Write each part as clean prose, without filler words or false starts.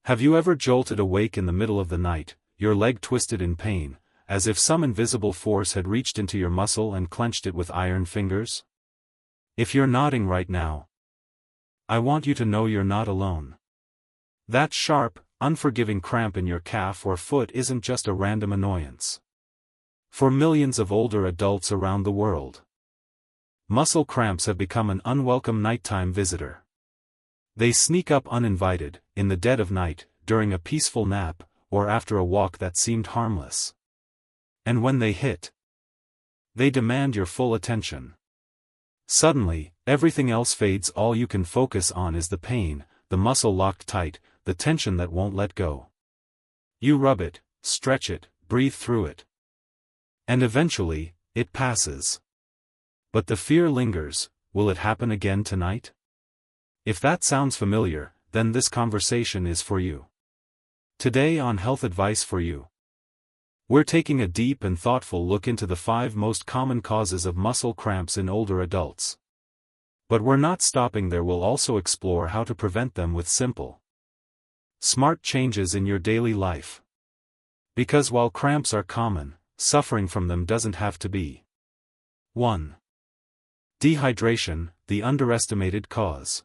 Have you ever jolted awake in the middle of the night, your leg twisted in pain, as if some invisible force had reached into your muscle and clenched it with iron fingers? If you're nodding right now, I want you to know you're not alone. That sharp, unforgiving cramp in your calf or foot isn't just a random annoyance. For millions of older adults around the world, muscle cramps have become an unwelcome nighttime visitor. They sneak up uninvited, in the dead of night, during a peaceful nap, or after a walk that seemed harmless. And when they hit, they demand your full attention. Suddenly, everything else fades. All you can focus on is the pain, the muscle locked tight, the tension that won't let go. You rub it, stretch it, breathe through it. And eventually, it passes. But the fear lingers. Will it happen again tonight? If that sounds familiar, then this conversation is for you. Today on Health Advice for You, we're taking a deep and thoughtful look into the 5 most common causes of muscle cramps in older adults. But we're not stopping there. We'll also explore how to prevent them with simple, smart changes in your daily life. Because while cramps are common, suffering from them doesn't have to be. 1. Dehydration, the underestimated cause.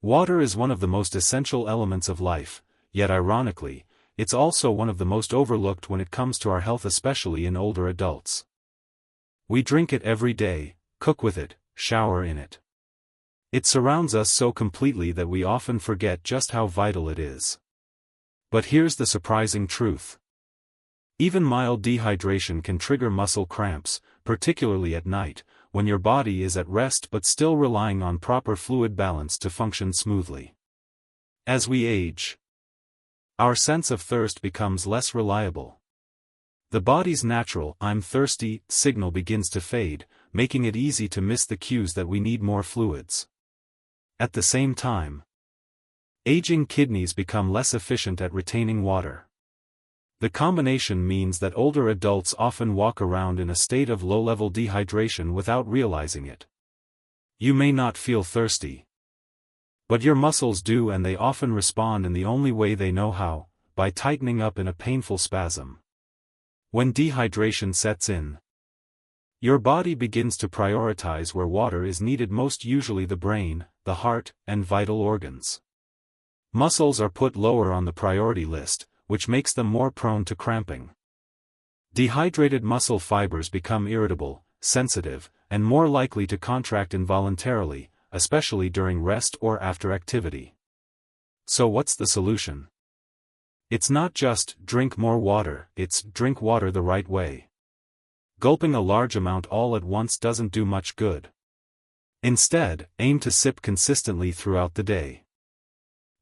Water is one of the most essential elements of life, yet ironically, it's also one of the most overlooked when it comes to our health, especially in older adults. We drink it every day, cook with it, shower in it. It surrounds us so completely that we often forget just how vital it is. But here's the surprising truth. Even mild dehydration can trigger muscle cramps, particularly at night, when your body is at rest but still relying on proper fluid balance to function smoothly. As we age, our sense of thirst becomes less reliable. The body's natural "I'm thirsty" signal begins to fade, making it easy to miss the cues that we need more fluids. At the same time, aging kidneys become less efficient at retaining water. The combination means that older adults often walk around in a state of low-level dehydration without realizing it. You may not feel thirsty, but your muscles do, and they often respond in the only way they know how, by tightening up in a painful spasm. When dehydration sets in, your body begins to prioritize where water is needed most, usually the brain, the heart, and vital organs. Muscles are put lower on the priority list, which makes them more prone to cramping. Dehydrated muscle fibers become irritable, sensitive, and more likely to contract involuntarily, especially during rest or after activity. So what's the solution? It's not just drink more water, it's drink water the right way. Gulping a large amount all at once doesn't do much good. Instead, aim to sip consistently throughout the day.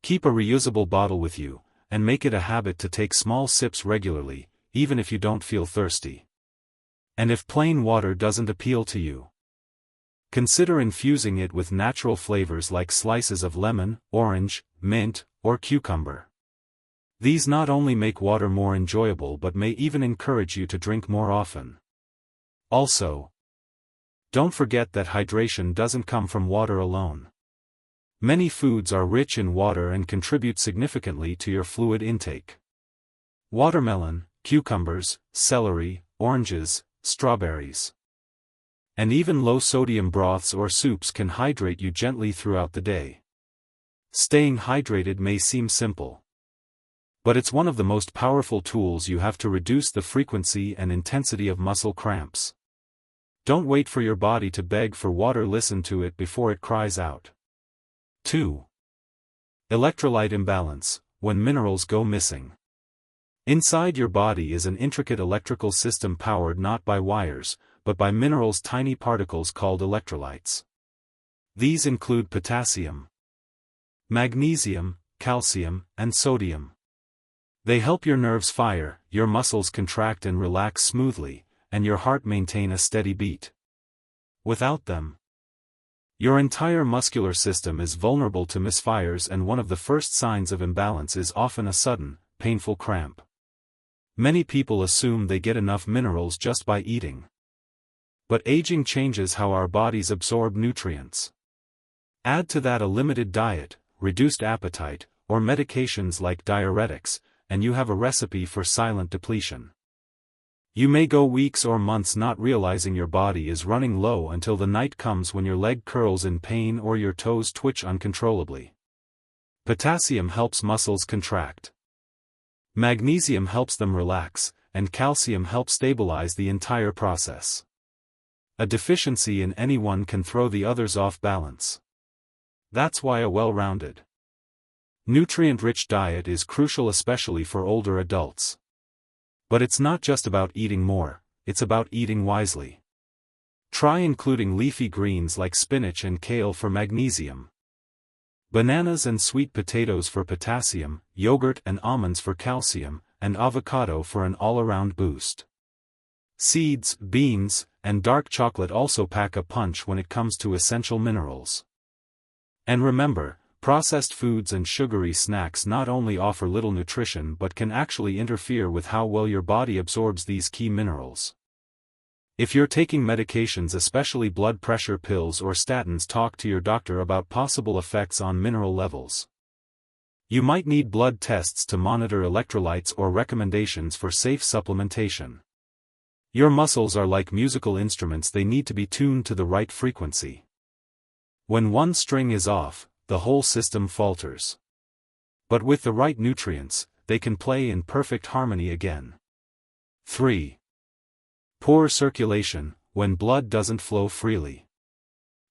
Keep a reusable bottle with you, and make it a habit to take small sips regularly, even if you don't feel thirsty. And if plain water doesn't appeal to you, consider infusing it with natural flavors like slices of lemon, orange, mint, or cucumber. These not only make water more enjoyable but may even encourage you to drink more often. Also, don't forget that hydration doesn't come from water alone. Many foods are rich in water and contribute significantly to your fluid intake. Watermelon, cucumbers, celery, oranges, strawberries, and even low-sodium broths or soups can hydrate you gently throughout the day. Staying hydrated may seem simple, but it's one of the most powerful tools you have to reduce the frequency and intensity of muscle cramps. Don't wait for your body to beg for water, listen to it before it cries out. 2. Electrolyte imbalance, when minerals go missing. Inside your body is an intricate electrical system powered not by wires, but by minerals, tiny particles called electrolytes. These include potassium, magnesium, calcium, and sodium. They help your nerves fire, your muscles contract and relax smoothly, and your heart maintain a steady beat. Without them, your entire muscular system is vulnerable to misfires, and one of the first signs of imbalance is often a sudden, painful cramp. Many people assume they get enough minerals just by eating. But aging changes how our bodies absorb nutrients. Add to that a limited diet, reduced appetite, or medications like diuretics, and you have a recipe for silent depletion. You may go weeks or months not realizing your body is running low until the night comes when your leg curls in pain or your toes twitch uncontrollably. Potassium helps muscles contract. Magnesium helps them relax, and calcium helps stabilize the entire process. A deficiency in any one can throw the others off balance. That's why a well-rounded, nutrient-rich diet is crucial, especially for older adults. But it's not just about eating more, it's about eating wisely. Try including leafy greens like spinach and kale for magnesium, bananas and sweet potatoes for potassium, yogurt and almonds for calcium, and avocado for an all-around boost. Seeds, beans, and dark chocolate also pack a punch when it comes to essential minerals. And remember, processed foods and sugary snacks not only offer little nutrition but can actually interfere with how well your body absorbs these key minerals. If you're taking medications, especially blood pressure pills or statins, talk to your doctor about possible effects on mineral levels. You might need blood tests to monitor electrolytes or recommendations for safe supplementation. Your muscles are like musical instruments, they need to be tuned to the right frequency. When one string is off, the whole system falters. But with the right nutrients, they can play in perfect harmony again. 3. Poor circulation, when blood doesn't flow freely.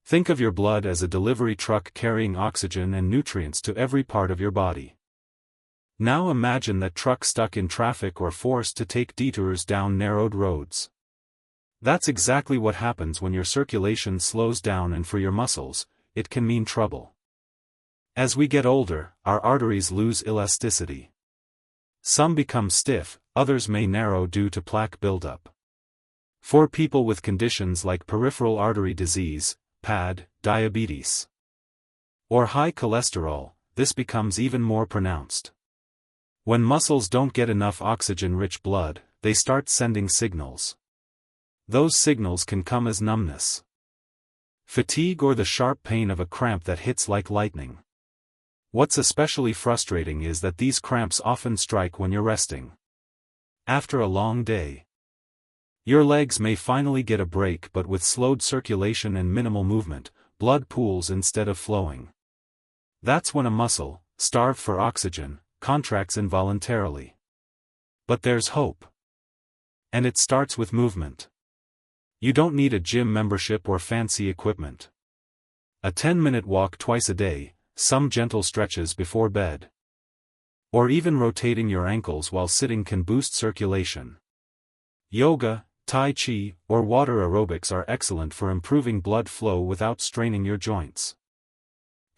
Think of your blood as a delivery truck carrying oxygen and nutrients to every part of your body. Now imagine that truck stuck in traffic or forced to take detours down narrowed roads. That's exactly what happens when your circulation slows down, and for your muscles, it can mean trouble. As we get older, our arteries lose elasticity. Some become stiff, others may narrow due to plaque buildup. For people with conditions like peripheral artery disease, PAD, diabetes, or high cholesterol, this becomes even more pronounced. When muscles don't get enough oxygen-rich blood, they start sending signals. Those signals can come as numbness, fatigue, or the sharp pain of a cramp that hits like lightning. What's especially frustrating is that these cramps often strike when you're resting. After a long day, your legs may finally get a break, but with slowed circulation and minimal movement, blood pools instead of flowing. That's when a muscle, starved for oxygen, contracts involuntarily. But there's hope. And it starts with movement. You don't need a gym membership or fancy equipment. A 10-minute walk twice a day, some gentle stretches before bed, or even rotating your ankles while sitting can boost circulation. Yoga, Tai Chi, or water aerobics are excellent for improving blood flow without straining your joints.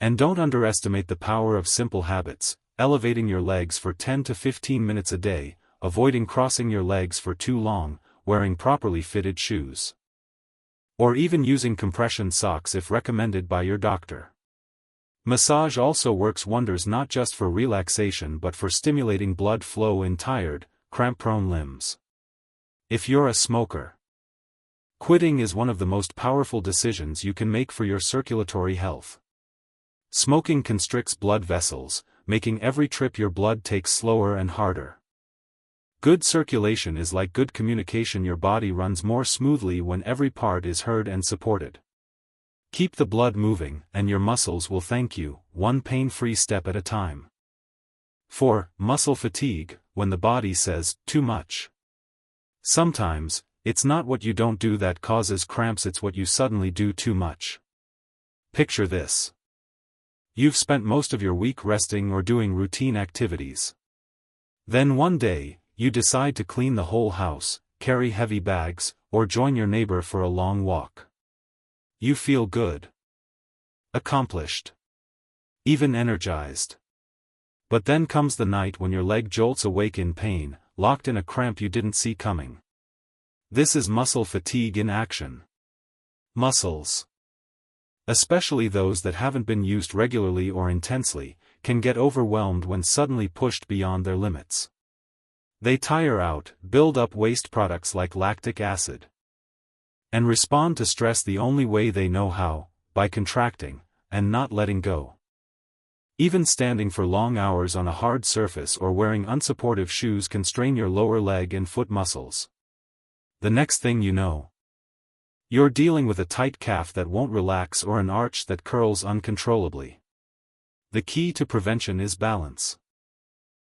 And don't underestimate the power of simple habits, elevating your legs for 10 to 15 minutes a day, avoiding crossing your legs for too long, wearing properly fitted shoes, or even using compression socks if recommended by your doctor. Massage also works wonders, not just for relaxation but for stimulating blood flow in tired, cramp-prone limbs. If you're a smoker, quitting is one of the most powerful decisions you can make for your circulatory health. Smoking constricts blood vessels, making every trip your blood takes slower and harder. Good circulation is like good communication. Your body runs more smoothly when every part is heard and supported. Keep the blood moving, and your muscles will thank you, one pain-free step at a time. 4. Muscle fatigue, when the body says, too much. Sometimes, it's not what you don't do that causes cramps, it's what you suddenly do too much. Picture this. You've spent most of your week resting or doing routine activities. Then one day, you decide to clean the whole house, carry heavy bags, or join your neighbor for a long walk. You feel good, accomplished, even energized. But then comes the night when your leg jolts awake in pain, locked in a cramp you didn't see coming. This is muscle fatigue in action. Muscles, especially those that haven't been used regularly or intensely, can get overwhelmed when suddenly pushed beyond their limits. They tire out, build up waste products like lactic acid, and respond to stress the only way they know how, by contracting, and not letting go. Even standing for long hours on a hard surface or wearing unsupportive shoes can strain your lower leg and foot muscles. The next thing you know, you're dealing with a tight calf that won't relax or an arch that curls uncontrollably. The key to prevention is balance.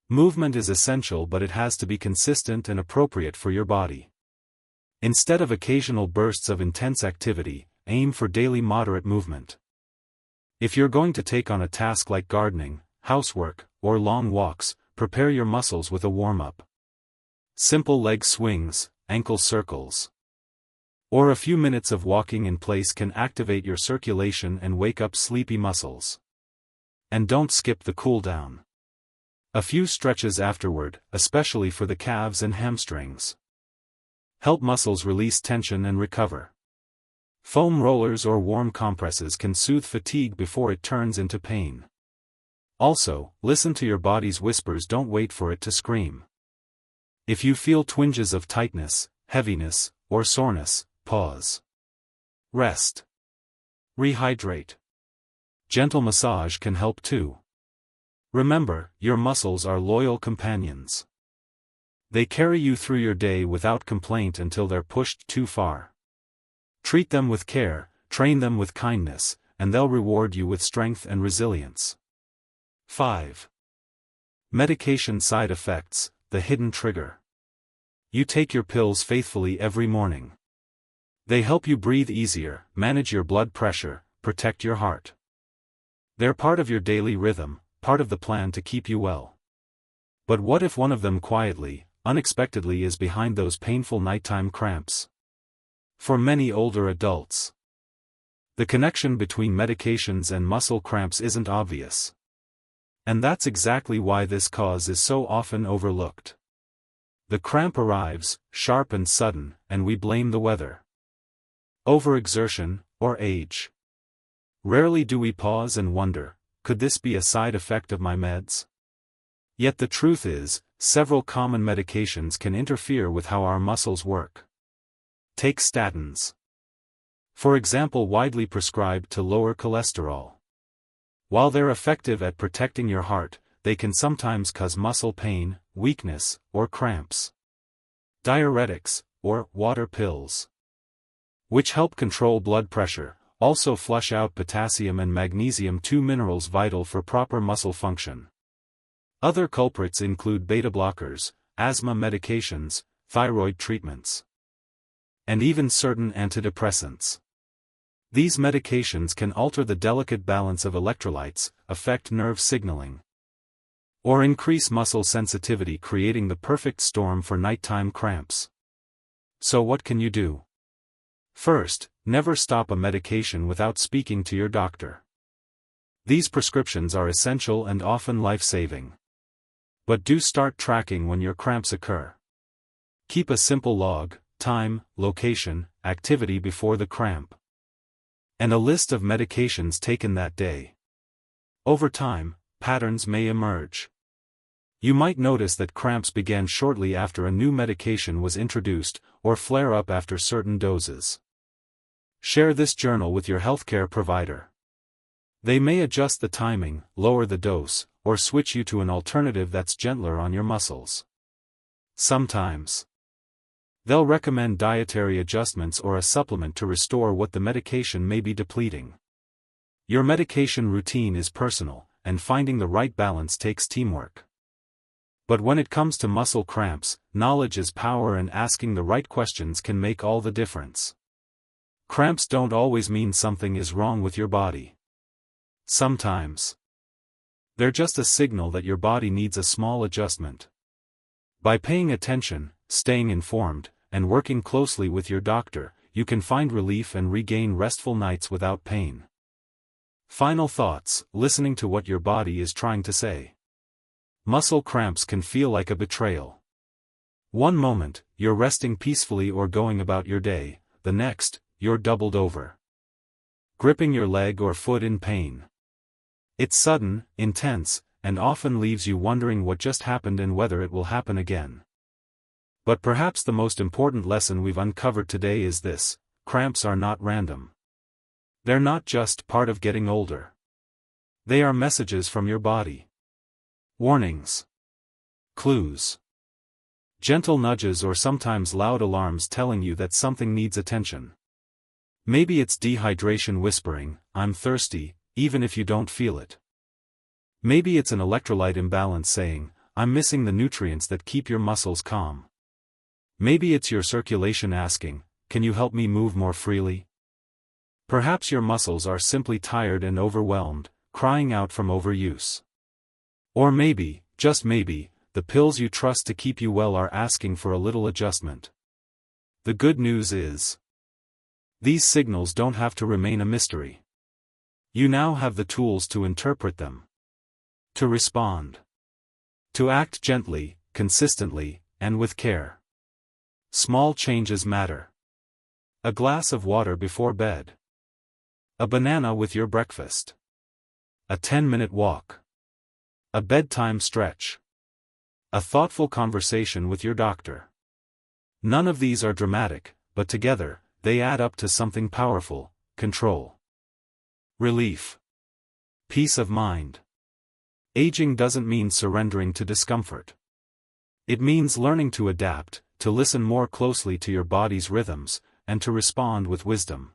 Movement is essential, but it has to be consistent and appropriate for your body. Instead of occasional bursts of intense activity, aim for daily moderate movement. If you're going to take on a task like gardening, housework, or long walks, prepare your muscles with a warm-up. Simple leg swings, ankle circles, or a few minutes of walking in place can activate your circulation and wake up sleepy muscles. And don't skip the cool-down. A few stretches afterward, especially for the calves and hamstrings, help muscles release tension and recover. Foam rollers or warm compresses can soothe fatigue before it turns into pain. Also, listen to your body's whispers, don't wait for it to scream. If you feel twinges of tightness, heaviness, or soreness, pause. Rest. Rehydrate. Gentle massage can help too. Remember, your muscles are loyal companions. They carry you through your day without complaint until they're pushed too far. Treat them with care, train them with kindness, and they'll reward you with strength and resilience. 5. Medication side effects, the hidden trigger. You take your pills faithfully every morning. They help you breathe easier, manage your blood pressure, protect your heart. They're part of your daily rhythm, part of the plan to keep you well. But what if one of them quietly, unexpectedly is behind those painful nighttime cramps? For many older adults, the connection between medications and muscle cramps isn't obvious. And that's exactly why this cause is so often overlooked. The cramp arrives, sharp and sudden, and we blame the weather, overexertion, or age. Rarely do we pause and wonder, could this be a side effect of my meds? Yet the truth is, several common medications can interfere with how our muscles work. Take statins, for example, widely prescribed to lower cholesterol. While they're effective at protecting your heart, they can sometimes cause muscle pain, weakness, or cramps. Diuretics, or water pills, which help control blood pressure, also flush out potassium and magnesium, two minerals vital for proper muscle function. Other culprits include beta blockers, asthma medications, thyroid treatments, and even certain antidepressants. These medications can alter the delicate balance of electrolytes, affect nerve signaling, or increase muscle sensitivity, creating the perfect storm for nighttime cramps. So what can you do? First, never stop a medication without speaking to your doctor. These prescriptions are essential and often life-saving. But do start tracking when your cramps occur. Keep a simple log, time, location, activity before the cramp, and a list of medications taken that day. Over time, patterns may emerge. You might notice that cramps began shortly after a new medication was introduced, or flare up after certain doses. Share this journal with your healthcare provider. They may adjust the timing, lower the dose, or switch you to an alternative that's gentler on your muscles. Sometimes, they'll recommend dietary adjustments or a supplement to restore what the medication may be depleting. Your medication routine is personal, and finding the right balance takes teamwork. But when it comes to muscle cramps, knowledge is power, and asking the right questions can make all the difference. Cramps don't always mean something is wrong with your body. Sometimes, they're just a signal that your body needs a small adjustment. By paying attention, staying informed, and working closely with your doctor, you can find relief and regain restful nights without pain. Final thoughts, listening to what your body is trying to say. Muscle cramps can feel like a betrayal. One moment, you're resting peacefully or going about your day, the next, you're doubled over, gripping your leg or foot in pain. It's sudden, intense, and often leaves you wondering what just happened and whether it will happen again. But perhaps the most important lesson we've uncovered today is this: cramps are not random. They're not just part of getting older. They are messages from your body. Warnings. Clues. Gentle nudges or sometimes loud alarms telling you that something needs attention. Maybe it's dehydration whispering, "I'm thirsty," even if you don't feel it. Maybe it's an electrolyte imbalance saying, "I'm missing the nutrients that keep your muscles calm." Maybe it's your circulation asking, "Can you help me move more freely?" Perhaps your muscles are simply tired and overwhelmed, crying out from overuse. Or maybe, just maybe, the pills you trust to keep you well are asking for a little adjustment. The good news is, these signals don't have to remain a mystery. You now have the tools to interpret them. To respond. To act gently, consistently, and with care. Small changes matter. A glass of water before bed. A banana with your breakfast. A 10-minute walk. A bedtime stretch. A thoughtful conversation with your doctor. None of these are dramatic, but together, they add up to something powerful: control. Relief. Peace of mind. Aging doesn't mean surrendering to discomfort. It means learning to adapt, to listen more closely to your body's rhythms, and to respond with wisdom.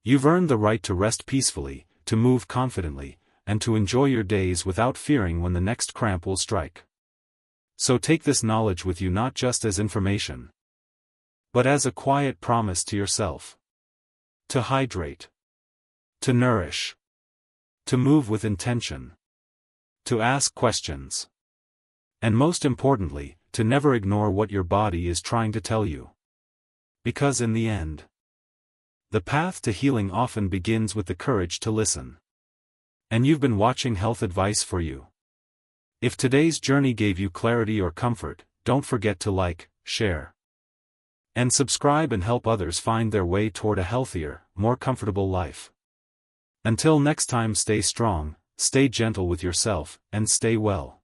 You've earned the right to rest peacefully, to move confidently, and to enjoy your days without fearing when the next cramp will strike. So take this knowledge with you not just as information, but as a quiet promise to yourself. To hydrate. To nourish. To move with intention. To ask questions. And most importantly, to never ignore what your body is trying to tell you. Because in the end, the path to healing often begins with the courage to listen. And you've been watching Health Advice for You. If today's journey gave you clarity or comfort, don't forget to like, share, and subscribe and help others find their way toward a healthier, more comfortable life. Until next time, stay strong, stay gentle with yourself, and stay well.